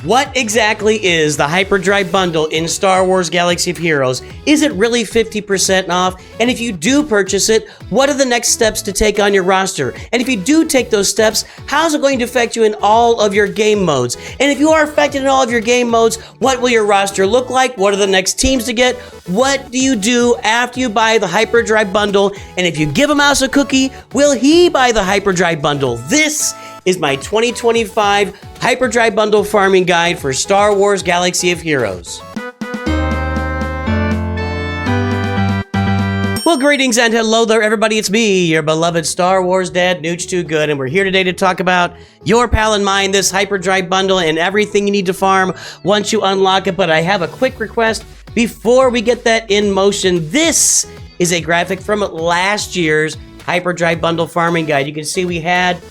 What exactly is the Hyperdrive bundle in Star Wars Galaxy of Heroes? Is it really 50% off? And if you do purchase it, what are the next steps to take on your roster? And if you do take those steps, how's it going to affect you in all of your game modes? And if you are affected in all of your game modes, what will your roster look like? What are the next teams to get? What do you do after you buy the Hyperdrive bundle? And if you give a mouse a cookie, will he buy the Hyperdrive bundle? This is my 2025 Hyperdrive Bundle Farming Guide for Star Wars Galaxy of Heroes. Well, greetings and hello there, everybody. It's me, your beloved Star Wars dad, Nooch2Good, and we're here today to talk about your pal and mine, this Hyperdrive Bundle, and everything you need to farm once you unlock it. But I have a quick request before we get that in motion. This is a graphic from last year's Hyperdrive Bundle Farming Guide. You can see we had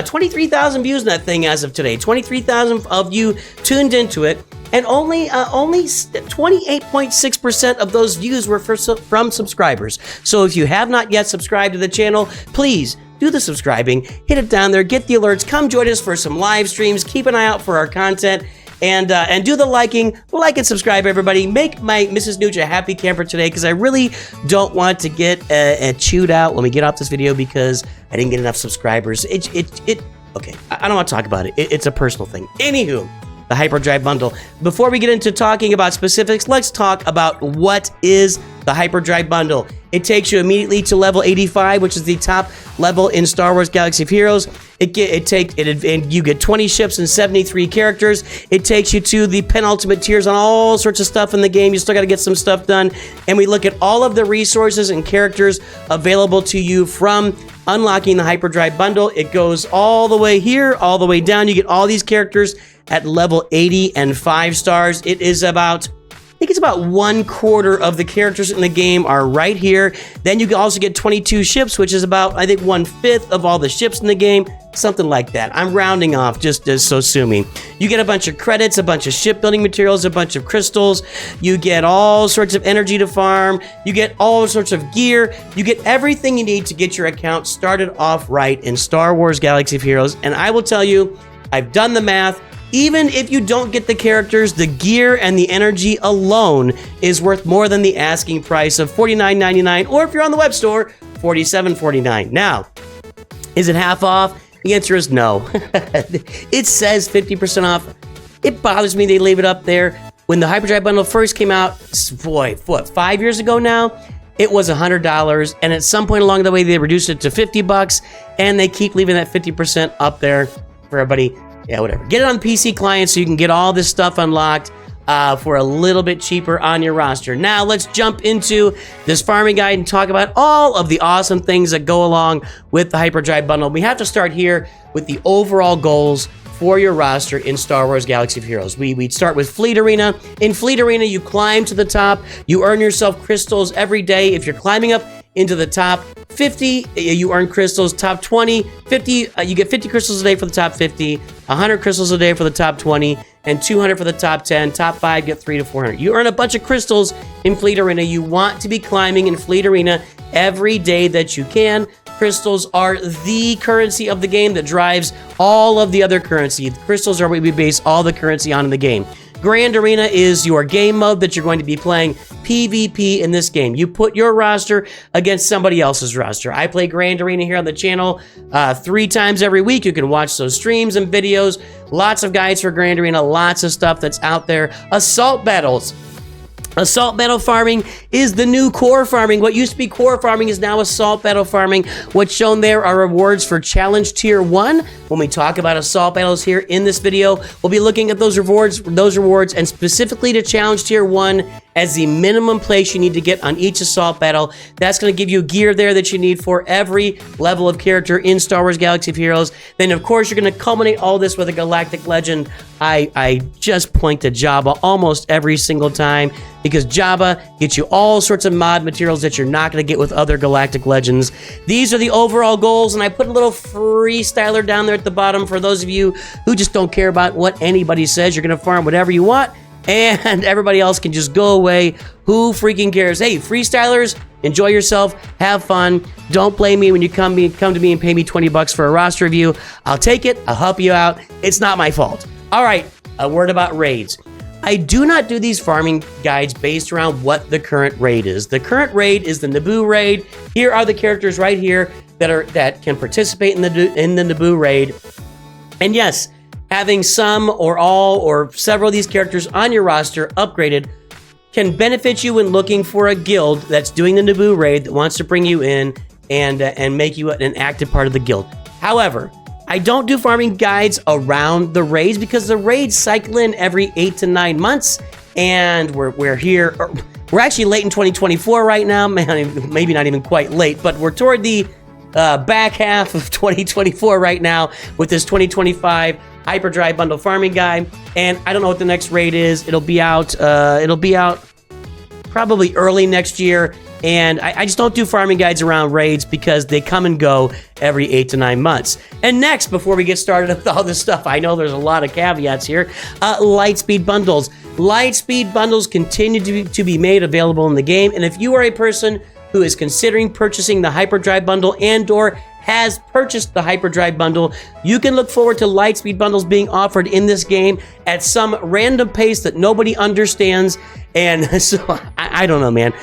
23,000 views in that thing as of today. 23,000 of you tuned into it, and only 28.6% of those views were from subscribers. So if you have not yet subscribed to the channel, please do the subscribing, hit it down there, get the alerts, come join us for some live streams, keep an eye out for our content, and do the liking, like and subscribe, everybody. Make my Mrs. Nooch a happy camper today, because I really don't want to get chewed out when we get off this video because I didn't get enough subscribers. Okay, I don't want to talk about it. It's a personal thing. Anywho, the Hyperdrive Bundle. Before we get into talking about specifics, let's talk about what is the Hyperdrive Bundle. It takes you immediately to level 85, which is the top level in Star Wars Galaxy of Heroes. And you get 20 ships and 73 characters. It takes you to the penultimate tiers on all sorts of stuff in the game. You still got to get some stuff done. And we look at all of the resources and characters available to you from unlocking the Hyperdrive Bundle. It goes all the way here, all the way down. You get all these characters at level 80 and 5 stars. It is about, I think it's about 1/4 of the characters in the game are right here. Then you can also get 22 ships, which is about, I think, 1/5 of all the ships in the game, something like that. I'm rounding off just as so assuming. You get a bunch of credits, a bunch of shipbuilding materials, a bunch of crystals. You get all sorts of energy to farm. You get all sorts of gear. You get everything you need to get your account started off right in Star Wars Galaxy of Heroes. And I will tell you, I've done the math. Even if you don't get the characters, the gear and the energy alone is worth more than the asking price of $49.99, or if you're on the web store, $47.49. Now, is it half off? The answer is no. It says 50% off. It bothers me they leave it up there. When the Hyperdrive Bundle first came out, boy, what, 5 years ago now? It was $100, and at some point along the way, they reduced it to $50, and they keep leaving that 50% up there for everybody. Yeah, whatever. Get it on PC client so you can get all this stuff unlocked for a little bit cheaper on your roster. Now, let's jump into this farming guide and talk about all of the awesome things that go along with the Hyperdrive Bundle. We have to start here with the overall goals for your roster in Star Wars Galaxy of Heroes. We'd start with Fleet Arena. In Fleet Arena, you climb to the top. You earn yourself crystals every day. If you're climbing up into the top 50, you earn crystals. Top 20, 50, you get 50 crystals a day for the top 50, 100 crystals a day for the top 20, and 200 for the top 10. Top 5 get 300 to 400. You earn a bunch of crystals in Fleet Arena. You want to be climbing in Fleet Arena every day that you can. Crystals are the currency of the game that drives all of the other currency. The crystals are what we base all the currency on in the game. Grand Arena is your game mode that you're going to be playing PvP in this game. You put your roster against somebody else's roster. I play Grand Arena here on the channel 3 times every week. You can watch those streams and videos. Lots of guides for Grand Arena, lots of stuff that's out there. Assault battles. Assault battle farming is the new core farming. What used to be core farming is now assault battle farming. What's shown there are rewards for challenge tier 1. When we talk about assault battles here in this video, we'll be looking at those rewards and specifically to challenge tier 1 as the minimum place you need to get on each assault battle. That's going to give you gear there that you need for every level of character in Star Wars Galaxy of Heroes. Then, of course, you're going to culminate all this with a galactic legend. I just point to Jabba almost every single time, because Jabba gets you all sorts of mod materials that you're not going to get with other galactic legends. These are the overall goals, and I put a little freestyler down there at the bottom for those of you who just don't care about what anybody says. You're going to farm whatever you want, and everybody else can just go away. Who freaking cares? Hey, freestylers, enjoy yourself, have fun. Don't blame me when you come to me and pay me $20 for a roster review. I'll take it, I'll help you out. It's not my fault. All right, a word about raids. I do not do these farming guides based around what the current raid is. The current raid is the Naboo raid. Here are the characters right here that can participate in the Naboo raid. And yes, having some or all or several of these characters on your roster upgraded can benefit you when looking for a guild that's doing the Naboo raid that wants to bring you in and make you an active part of the guild. However, I don't do farming guides around the raids because the raids cycle in every 8 to 9 months, and we're here. We're actually late in 2024 right now. Maybe not even quite late, but we're toward the back half of 2024 right now with this 2025 Hyperdrive bundle farming guide. And I don't know what the next raid is. It'll be out probably early next year. And I just don't do farming guides around raids because they come and go every 8 to 9 months. And next, before we get started with all this stuff, I know there's a lot of caveats here, Lightspeed Bundles. Lightspeed Bundles continue to be made available in the game. And if you are a person who is considering purchasing the Hyperdrive bundle and/or has purchased the Hyperdrive bundle, you can look forward to Lightspeed Bundles being offered in this game at some random pace that nobody understands. And so, I don't know, man.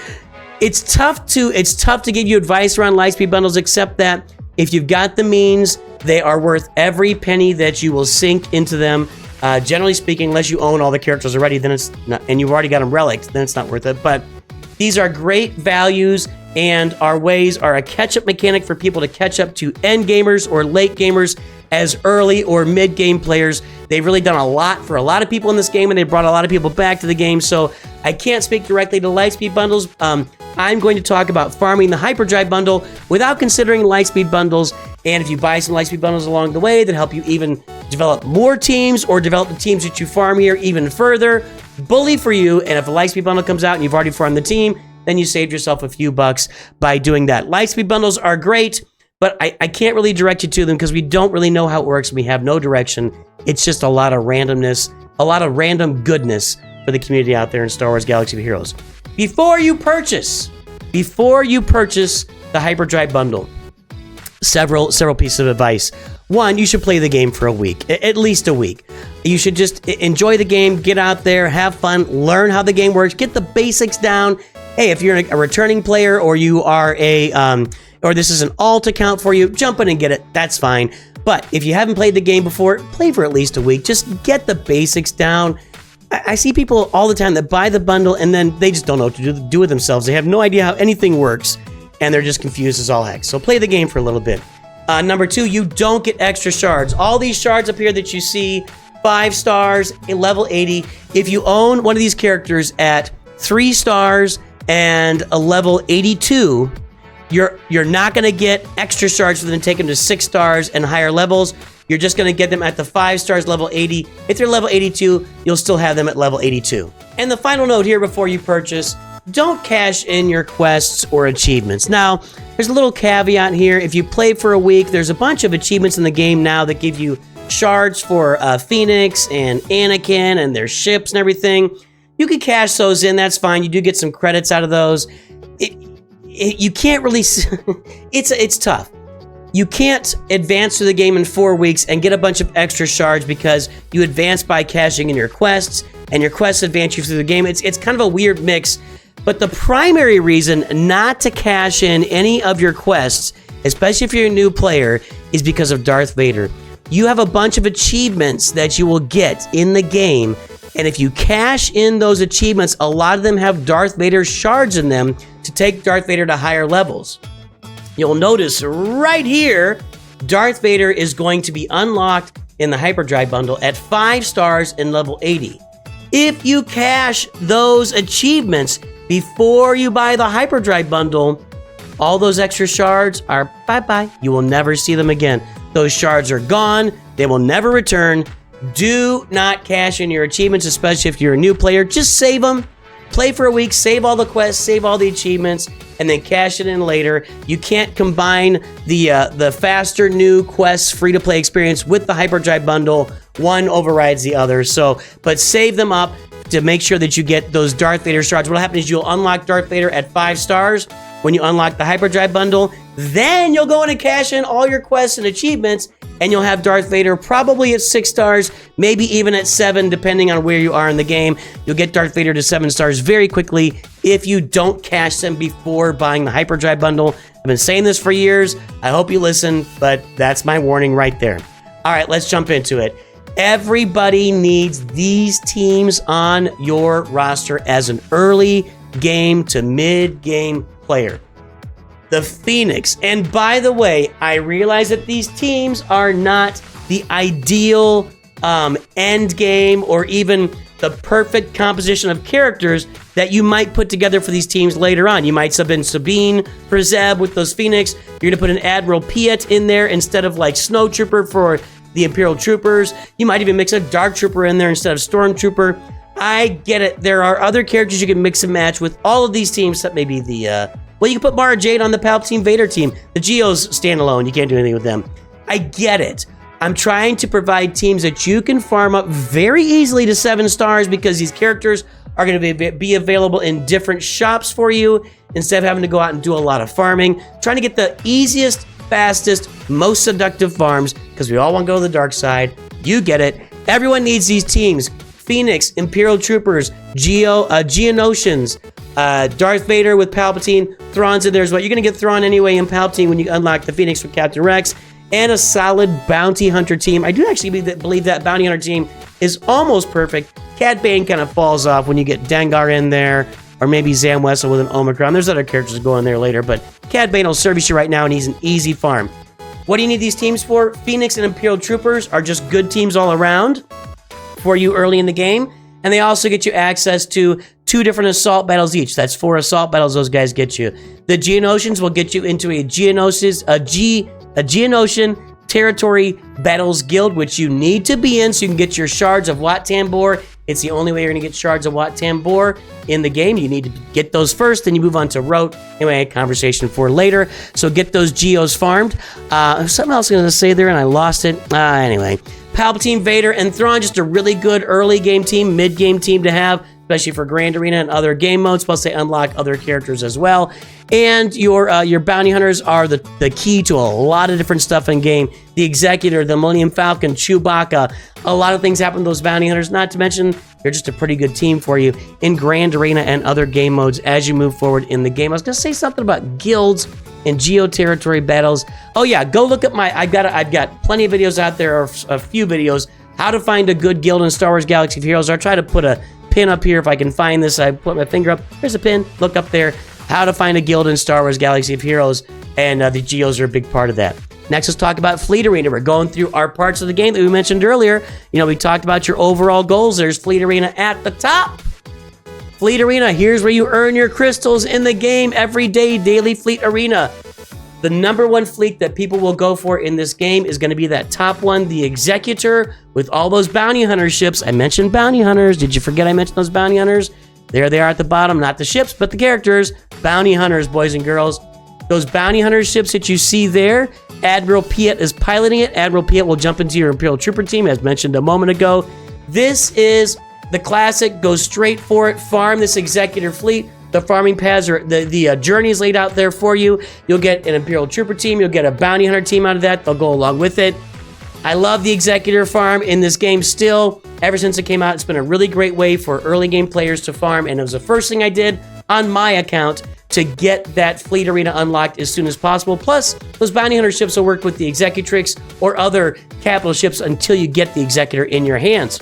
It's tough to give you advice around Lightspeed Bundles, except that if you've got the means, they are worth every penny that you will sink into them. Generally speaking, unless you own all the characters already, then it's not, and you've already got them relicked, then it's not worth it. But these are great values, and our ways are a catch-up mechanic for people to catch up to end gamers or late gamers as early or mid-game players. They've really done a lot for a lot of people in this game, and they brought a lot of people back to the game. So I can't speak directly to Lightspeed Bundles. I'm going to talk about farming the Hyperdrive bundle without considering Lightspeed Bundles. And if you buy some Lightspeed Bundles along the way that help you even develop more teams or develop the teams that you farm here even further, bully for you. And if a Lightspeed Bundle comes out and you've already farmed the team, then you saved yourself a few bucks by doing that. Lightspeed Bundles are great, but I can't really direct you to them because we don't really know how it works. We have no direction. It's just a lot of randomness, a lot of random goodness for the community out there in Star Wars Galaxy of Heroes. Before you purchase the Hyperdrive bundle, several pieces of advice. One, you should play the game for a week, at least a week. You should just enjoy the game, get out there, have fun, learn how the game works, get the basics down. Hey, if you're a returning player or you are or this is an alt account for you, jump in and get it. That's fine. But if you haven't played the game before, play for at least a week. Just get the basics down. I see people all the time that buy the bundle and then they just don't know what to do with themselves. They have no idea how anything works and they're just confused as all heck. So play the game for a little bit. Number two, you don't get extra shards. All these shards up here that you see, 5 stars, level 80. If you own one of these characters at 3 stars and a level 82, you're not going to get extra shards for them to take them to 6 stars and higher levels. You're just going to get them at the 5 stars, level 80. If they're level 82, you'll still have them at level 82. And the final note here before you purchase, don't cash in your quests or achievements. Now, there's a little caveat here. If you play for a week, there's a bunch of achievements in the game now that give you shards for Phoenix and Anakin and their ships and everything. You can cash those in. That's fine. You do get some credits out of those. You can't really... it's tough. You can't advance through the game in 4 weeks and get a bunch of extra shards because you advance by cashing in your quests, and your quests advance you through the game. It's kind of a weird mix, but the primary reason not to cash in any of your quests, especially if you're a new player, is because of Darth Vader. You have a bunch of achievements that you will get in the game, and if you cash in those achievements, a lot of them have Darth Vader shards in them to take Darth Vader to higher levels. You'll notice right here, Darth Vader is going to be unlocked in the Hyperdrive bundle at 5 stars and level 80. If you cash those achievements before you buy the Hyperdrive bundle, all those extra shards are bye-bye. You will never see them again. Those shards are gone. They will never return. Do not cash in your achievements, especially if you're a new player. Just save them. Play for a week, save all the quests, save all the achievements, and then cash it in later. You can't combine the faster new quests free-to-play experience with the Hyperdrive bundle. One overrides the other. So, but save them up to make sure that you get those Darth Vader shards. What'll happen is you'll unlock Darth Vader at 5 stars when you unlock the Hyperdrive bundle. Then you'll go in and cash in all your quests and achievements, and you'll have Darth Vader probably at 6 stars, maybe even at 7, depending on where you are in the game. You'll get Darth Vader to 7 stars very quickly if you don't cash them before buying the Hyperdrive bundle. I've been saying this for years. I hope you listen, but that's my warning right there. All right, let's jump into it. Everybody needs these teams on your roster as an early game to mid-game player. The Phoenix. And by the way, I realize that these teams are not the ideal end game or even the perfect composition of characters that you might put together for these teams later on. You might sub in Sabine for Zeb with those Phoenix. You're going to put an Admiral Piet in there instead of like Snow Trooper for the Imperial Troopers. You might even mix a Dark Trooper in there instead of Stormtrooper. I get it. There are other characters you can mix and match with all of these teams, except maybe the, well, you can put Mara Jade on the Palpatine Vader team. The Geos stand alone. You can't do anything with them. I get it. I'm trying to provide teams that you can farm up very easily to 7 stars because these characters are going to be available in different shops for you instead of having to go out and do a lot of farming. Trying to get the easiest, fastest, most seductive farms because we all want to go to the dark side. You get it. Everyone needs these teams. Phoenix, Imperial Troopers, Geonosians, Darth Vader with Palpatine, Thrawn's in there as well. You're going to get Thrawn anyway in Palpatine when you unlock the Phoenix with Captain Rex, and a solid Bounty Hunter team. I do actually believe that Bounty Hunter team is almost perfect. Cad Bane kind of falls off when you get Dengar in there, or maybe Zam Wessel with an Omicron. There's other characters that go in there later, but Cad Bane will service you right now, and he's an easy farm. What do you need these teams for? Phoenix and Imperial Troopers are just good teams all around for you early in the game, and they also get you access to 2 different assault battles each. That's 4 assault battles those guys get you. The Geonosians will get you into a Geonosian Territory Battles Guild, which you need to be in so you can get your shards of Wat Tambor. It's the only way you're going to get shards of Wat Tambor in the game. You need to get those first, then you move on to Rote. Anyway, a conversation for later. So get those Geos farmed. Something else I was going to say there, and I lost it. Anyway, Palpatine, Vader, and Thrawn, just a really good early game team, mid game team to have, especially for Grand Arena and other game modes. Plus, they unlock other characters as well. And your bounty hunters are the key to a lot of different stuff in game. The Executor, the Millennium Falcon, Chewbacca, a lot of things happen to those bounty hunters. Not to mention, they're just a pretty good team for you in Grand Arena and other game modes as you move forward in the game. I was going to say something about guilds and geo territory battles. Oh yeah, go look at I've got plenty of videos out there, or a few videos, how to find a good guild in Star Wars Galaxy of Heroes. I'll try to put a pin up here if I can find this. I put my finger up. There's a pin. Look up there. How to find a guild in Star Wars Galaxy of Heroes, and the Geos are a big part of that. Next, let's talk about Fleet Arena. We're going through our parts of the game that we mentioned earlier. You know, we talked about your overall goals. There's Fleet Arena at the top. Fleet Arena, here's where you earn your crystals in the game every day, daily Fleet Arena. The #1 fleet that people will go for in this game is going to be that top one, the Executor, with all those bounty hunter ships. I mentioned bounty hunters. Did you forget I mentioned those bounty hunters? There they are at the bottom, not the ships, but the characters. Bounty hunters, boys and girls. Those bounty hunter ships that you see there, Admiral Piet is piloting it. Admiral Piet will jump into your Imperial Trooper team, as mentioned a moment ago. This is the classic, go straight for it, farm this Executor fleet. The farming paths are, the journey is laid out there for you. You'll get an Imperial Trooper team, you'll get a bounty hunter team out of that. They'll go along with it. I love the Executor farm in this game still. Ever since it came out, it's been a really great way for early game players to farm, and it was the first thing I did on my account to get that Fleet Arena unlocked as soon as possible. Plus, those bounty hunter ships will work with the Executrix or other capital ships until you get the Executor in your hands.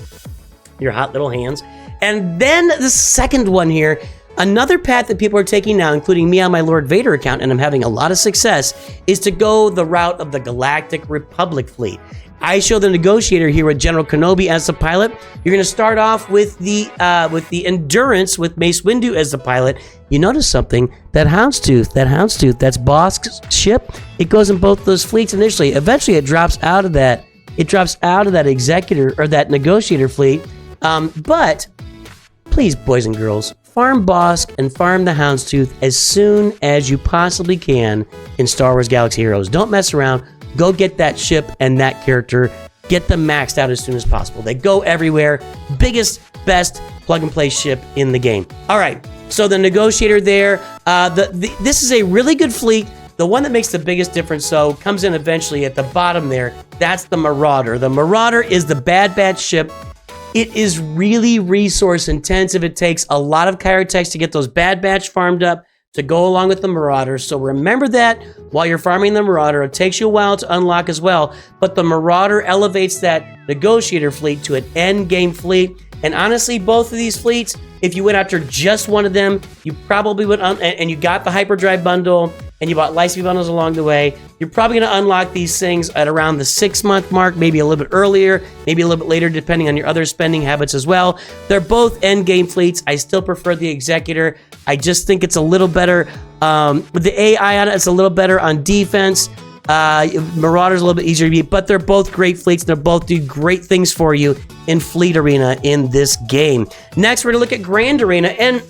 Your hot little hands. And then the second one here, another path that people are taking now, including me on my Lord Vader account, and I'm having a lot of success, is to go the route of the Galactic Republic fleet. I show the Negotiator here with General Kenobi as the pilot. You're going to start off with the Endurance with Mace Windu as the pilot. You notice something? That Houndstooth, that's Bosk's ship. It goes in both those fleets initially. Eventually, it drops out of that. It drops out of that Executor or that Negotiator fleet. But please, boys and girls, farm Bosk and farm the Houndstooth as soon as you possibly can in Star Wars Galaxy Heroes. Don't mess around. Go get that ship and that character. Get them maxed out as soon as possible. They go everywhere. Biggest, best plug-and-play ship in the game. All right, so the Negotiator there. This is a really good fleet. The one that makes the biggest difference, though, comes in eventually at the bottom there, That's the Marauder. The Marauder is the Bad Batch ship. It is really resource intensive. It takes a lot of Kyrotex to get those Bad Batch farmed up to go along with the Marauder. So remember that while you're farming the Marauder. It takes you a while to unlock as well, but the Marauder elevates that Negotiator fleet to an end game fleet. And honestly, both of these fleets, if you went after just one of them, you probably would, and you got the Hyperdrive bundle, and you bought Lightspeed Bundles along the way, you're probably going to unlock these things at around the 6-month mark, maybe a little bit earlier, maybe a little bit later, depending on your other spending habits as well. They're both end game fleets. I still prefer the Executor. I just think it's a little better. With the AI on it, it's a little better on defense. Marauder's a little bit easier to beat, but they're both great fleets. And they both do great things for you in Fleet Arena in this game. Next, we're going to look at Grand Arena, and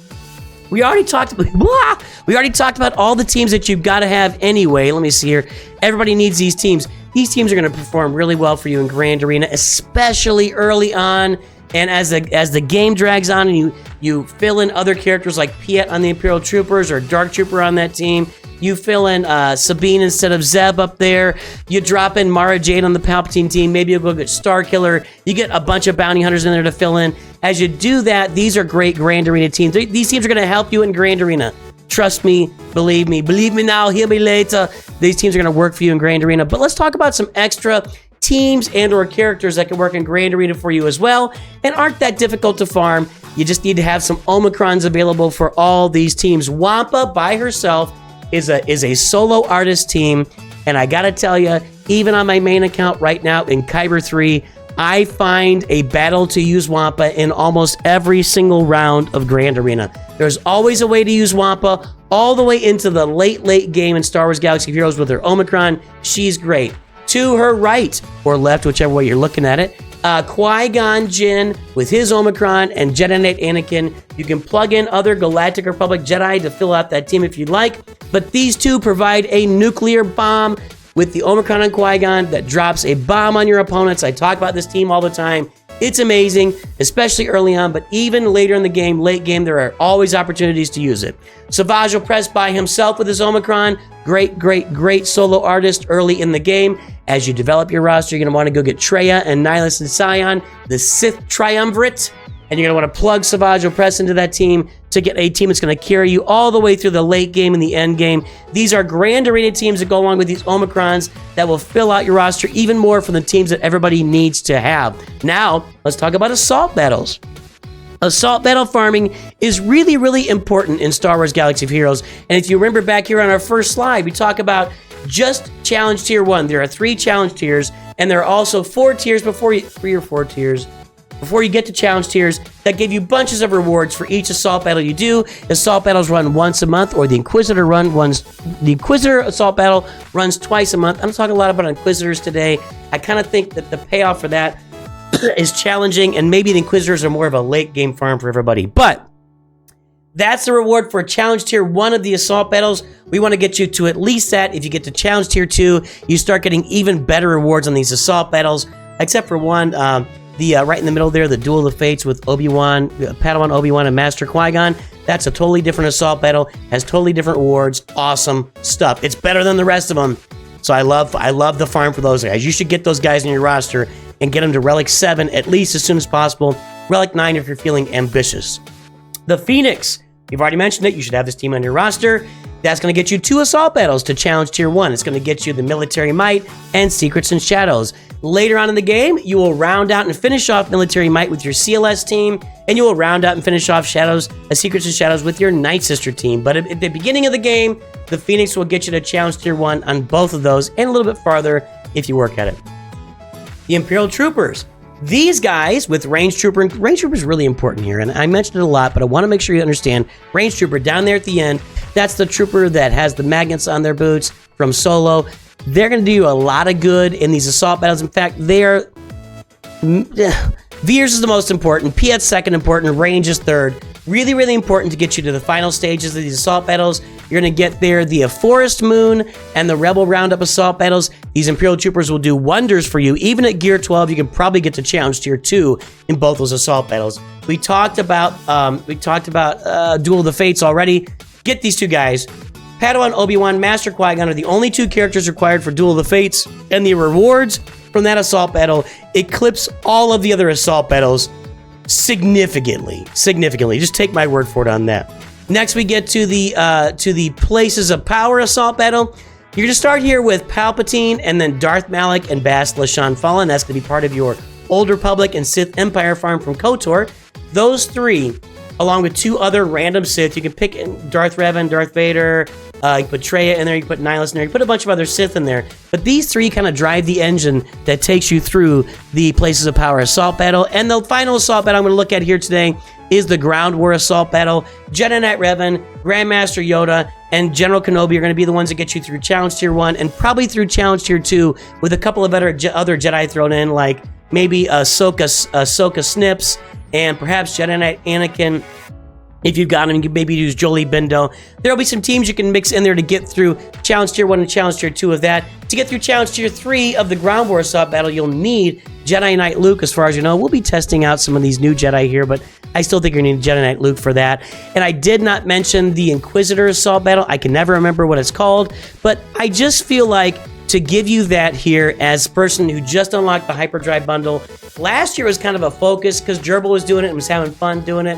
we already talked about all the teams that you've got to have anyway. Let me see here. Everybody needs these teams. These teams are going to perform really well for you in Grand Arena, especially early on. And as the game drags on and you fill in other characters like Piet on the Imperial Troopers or Dark Trooper on that team, you fill in Sabine instead of Zeb up there, you drop in Mara Jade on the Palpatine team, maybe you'll go get Starkiller, you get a bunch of bounty hunters in there to fill in. As you do that, these are great Grand Arena teams. These teams are going to help you in Grand Arena. Trust me, believe me now, hear me later. These teams are going to work for you in Grand Arena. But let's talk about some extra teams and or characters that can work in Grand Arena for you as well and aren't that difficult to farm. You just need to have some Omicrons available for all these teams. Wampa by herself is a solo artist team, and I gotta tell you, even on my main account right now in Kyber 3, I find a battle to use Wampa in almost every single round of Grand Arena. There's always a way to use Wampa all the way into the late game in Star Wars Galaxy of Heroes with her Omicron. She's great. To her right or left, whichever way you're looking at it, Qui-Gon Jinn with his Omicron and Jedi Knight Anakin. You can plug in other Galactic Republic Jedi to fill out that team if you'd like, but these two provide a nuclear bomb with the Omicron and Qui-Gon that drops a bomb on your opponents. I talk about this team all the time. It's amazing, especially early on, but even later in the game, late game, there are always opportunities to use it. Savage Opress by himself with his Omicron. Great solo artist early in the game. As you develop your roster, you're going to want to go get Traya and Nihilus and Scion, the Sith Triumvirate, and you're going to want to plug Savage Opress into that team to get a team that's going to carry you all the way through the late game and the end game. These are Grand Arena teams that go along with these Omicrons that will fill out your roster even more for the teams that everybody needs to have. Now, let's talk about Assault Battles. Assault Battle farming is really important in Star Wars Galaxy of Heroes. And if you remember back here on our first slide, we talk about just Challenge Tier 1. There are 3 Challenge Tiers, and there are also 4 tiers before you, 3 or 4 tiers, before you get to Challenge Tiers that give you bunches of rewards for each Assault Battle you do. Assault Battles run once a month, or the Inquisitor Assault Battle runs twice a month. I'm talking a lot about Inquisitors today. I kind of think that the payoff for that is challenging, and maybe the Inquisitors are more of a late game farm for everybody. But that's the reward for Challenge Tier 1 of the Assault Battles. We want to get you to at least that. If you get to Challenge Tier 2, you start getting even better rewards on these Assault Battles, except for one, right in the middle there, the Duel of the Fates with Obi-Wan, Padawan Obi-Wan, and Master Qui-Gon. That's a totally different Assault Battle, has totally different rewards, awesome stuff. It's better than the rest of them. So I love the farm for those guys. You should get those guys in your roster and get them to Relic 7 at least as soon as possible. Relic 9 if you're feeling ambitious. The Phoenix. You've already mentioned it. You should have this team on your roster. That's going to get you 2 Assault Battles to Challenge Tier 1. It's going to get you the Military Might and Secrets and Shadows. Later on in the game, you will round out and finish off Military Might with your CLS team, and you will round out and finish off Secrets and Shadows with your Night Sister team. But at the beginning of the game, the Phoenix will get you to Challenge Tier 1 on both of those, and a little bit farther if you work at it. The Imperial Troopers. These guys with Range Trooper is really important here, and I mentioned it a lot, but I want to make sure you understand. Range Trooper down there at the end, that's the trooper that has the magnets on their boots from Solo. They're going to do you a lot of good in these Assault Battles. In fact, Veers is the most important, Piet's second important, Range is third. Really important to get you to the final stages of these Assault Battles. You're going to get there the Forest Moon and the Rebel Roundup Assault Battles. These Imperial Troopers will do wonders for you. Even at Gear 12, you can probably get to Challenge Tier 2 in both those Assault Battles. We talked about Duel of the Fates already. Get these 2 guys. Padawan Obi-Wan, Master Qui-Gon are the only 2 characters required for Duel of the Fates, and the rewards from that assault battle, it clips all of the other assault battles significantly. Just take my word for it on that. Next, we get to the Places of Power assault battle. You're gonna start here with Palpatine, and then Darth Malak and Bastila Shan Fallen. That's gonna be part of your Old Republic and Sith Empire farm from KOTOR. Those three, along with 2 other random Sith, you can pick Darth Revan, Darth Vader. You can put Traya in there, you can put Nihilus in there, you can put a bunch of other Sith in there. But these 3 kind of drive the engine that takes you through the Places of Power assault battle. And the final assault battle I'm going to look at here today is the Ground War assault battle. Jedi Knight Revan, Grandmaster Yoda, and General Kenobi are going to be the ones that get you through Challenge Tier 1 and probably through Challenge Tier 2 with a couple of other Jedi thrown in, like maybe Ahsoka Snips and perhaps Jedi Knight Anakin. If you've got them, you can maybe use Jolie Bindo. There'll be some teams you can mix in there to get through Challenge Tier 1 and Challenge Tier 2 of that. To get through Challenge Tier 3 of the Ground War assault battle, you'll need Jedi Knight Luke, as far as you know. We'll be testing out some of these new Jedi here, but I still think you're going to need Jedi Knight Luke for that. And I did not mention the Inquisitor assault battle. I can never remember what it's called, but I just feel like to give you that here as a person who just unlocked the Hyperdrive bundle. Last year was kind of a focus because Gerbil was doing it and was having fun doing it.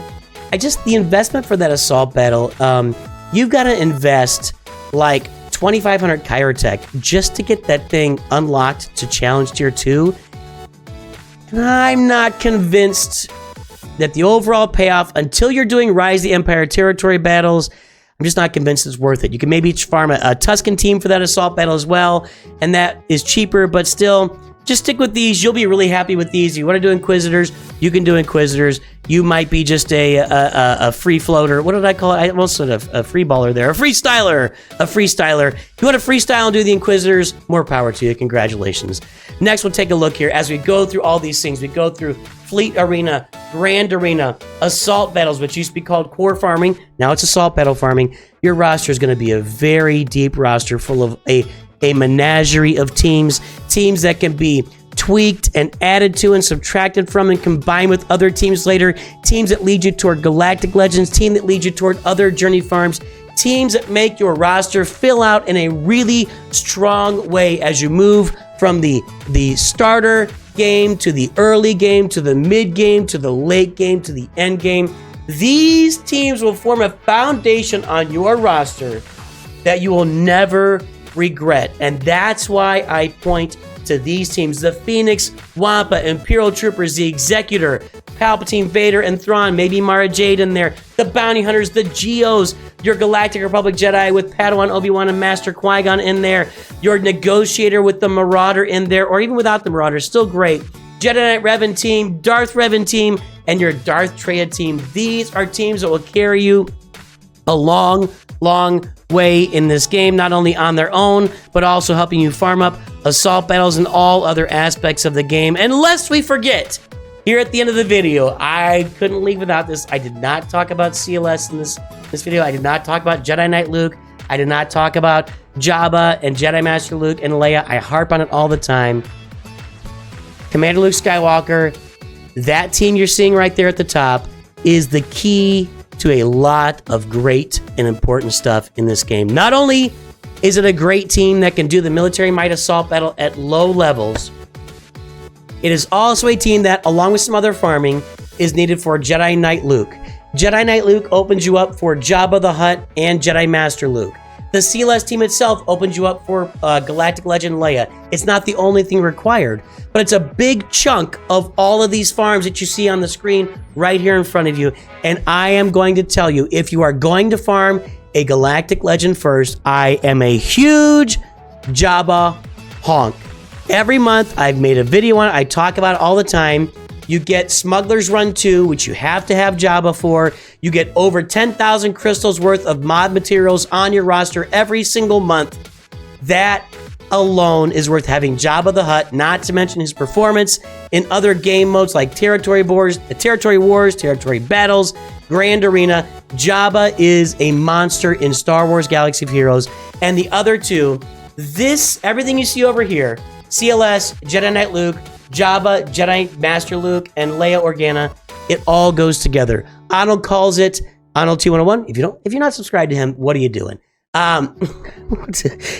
The investment for that assault battle, you've got to invest like 2,500 Kyrotech just to get that thing unlocked to Challenge Tier 2. And I'm not convinced that the overall payoff, until you're doing Rise of the Empire territory battles, I'm just not convinced it's worth it. You can maybe farm a Tusken team for that assault battle as well, and that is cheaper, but still, just stick with these. You'll be really happy with these. If you want to do Inquisitors, you can do Inquisitors. You might be just a free floater. What did I call it? I almost said a free baller there. A freestyler. If you want to freestyle and do the Inquisitors, more power to you. Congratulations. Next, we'll take a look here as we go through all these things. We go through Fleet Arena, Grand Arena, Assault Battles, which used to be called Core Farming. Now it's Assault Battle Farming. Your roster is going to be a very deep roster full of a menagerie of teams that can be tweaked and added to and subtracted from and combined with other teams later, teams that lead you toward Galactic Legends, team that lead you toward other Journey farms, teams that make your roster fill out in a really strong way as you move from the starter game to the early game to the mid game to the late game to the end game. These teams will form a foundation on your roster that you will never regret, and that's why I point to these teams: the Phoenix, Wampa, Imperial Troopers, the Executor, Palpatine, Vader, and Thrawn, maybe Mara Jade in there, the Bounty Hunters, the Geos, your Galactic Republic Jedi with Padawan, Obi-Wan, and Master Qui-Gon in there, your Negotiator with the Marauder in there, or even without the Marauder, still great. Jedi Knight Revan team, Darth Revan team, and your Darth Traya team. These are teams that will carry you a long way in this game, not only on their own, but also helping you farm up assault battles and all other aspects of the game. And lest we forget, here at the end of the video, I couldn't leave without this. I did not talk about CLS in this video. I did not talk about Jedi Knight Luke. I did not talk about Jabba and Jedi Master Luke and Leia. I harp on it all the time. Commander Luke Skywalker, that team you're seeing right there at the top, is the key to a lot of great and important stuff in this game. Not only is it a great team that can do the military might assault battle at low levels, it is also a team that, along with some other farming, is needed for Jedi Knight Luke. Jedi Knight Luke opens you up for Jabba the Hutt and Jedi Master Luke. The CLS team itself opens you up for Galactic Legend Leia. It's not the only thing required, but it's a big chunk of all of these farms that you see on the screen right here in front of you. And I am going to tell you, if you are going to farm a Galactic Legend first, I am a huge Jabba honk. Every month, I've made a video on it. I talk about it all the time. You get Smuggler's Run 2, which you have to have Jabba for. You get over 10,000 crystals worth of mod materials on your roster every single month. That alone is worth having Jabba the Hutt, not to mention his performance in other game modes like Territory Wars, Territory Battles, Grand Arena. Jabba is a monster in Star Wars Galaxy of Heroes. And the other two, everything you see over here, CLS, Jedi Knight Luke, Jabba, Jedi Master Luke, and Leia Organa, it all goes together. Arnold calls it Arnold T101. If you're not subscribed to him, what are you doing?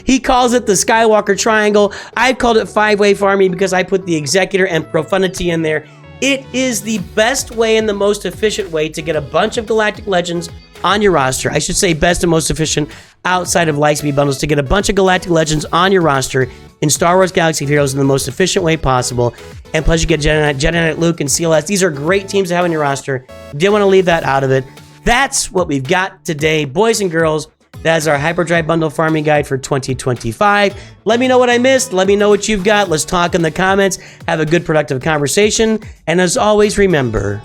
He calls it the Skywalker Triangle. I've called it five-way farming because I put the Executor and Profundity in there. It is the best way and the most efficient way to get a bunch of Galactic Legends on your roster. I should say best and most efficient outside of Lightspeed Bundles to get a bunch of Galactic Legends on your roster in Star Wars Galaxy of Heroes in the most efficient way possible. And plus you get Jedi Knight Luke and CLS. These are great teams to have on your roster. Didn't want to leave that out of it. That's what we've got today, boys and girls. That is our Hyperdrive Bundle Farming Guide for 2025. Let me know what I missed. Let me know what you've got. Let's talk in the comments. Have a good, productive conversation. And as always, remember,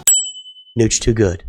Nooch2Good.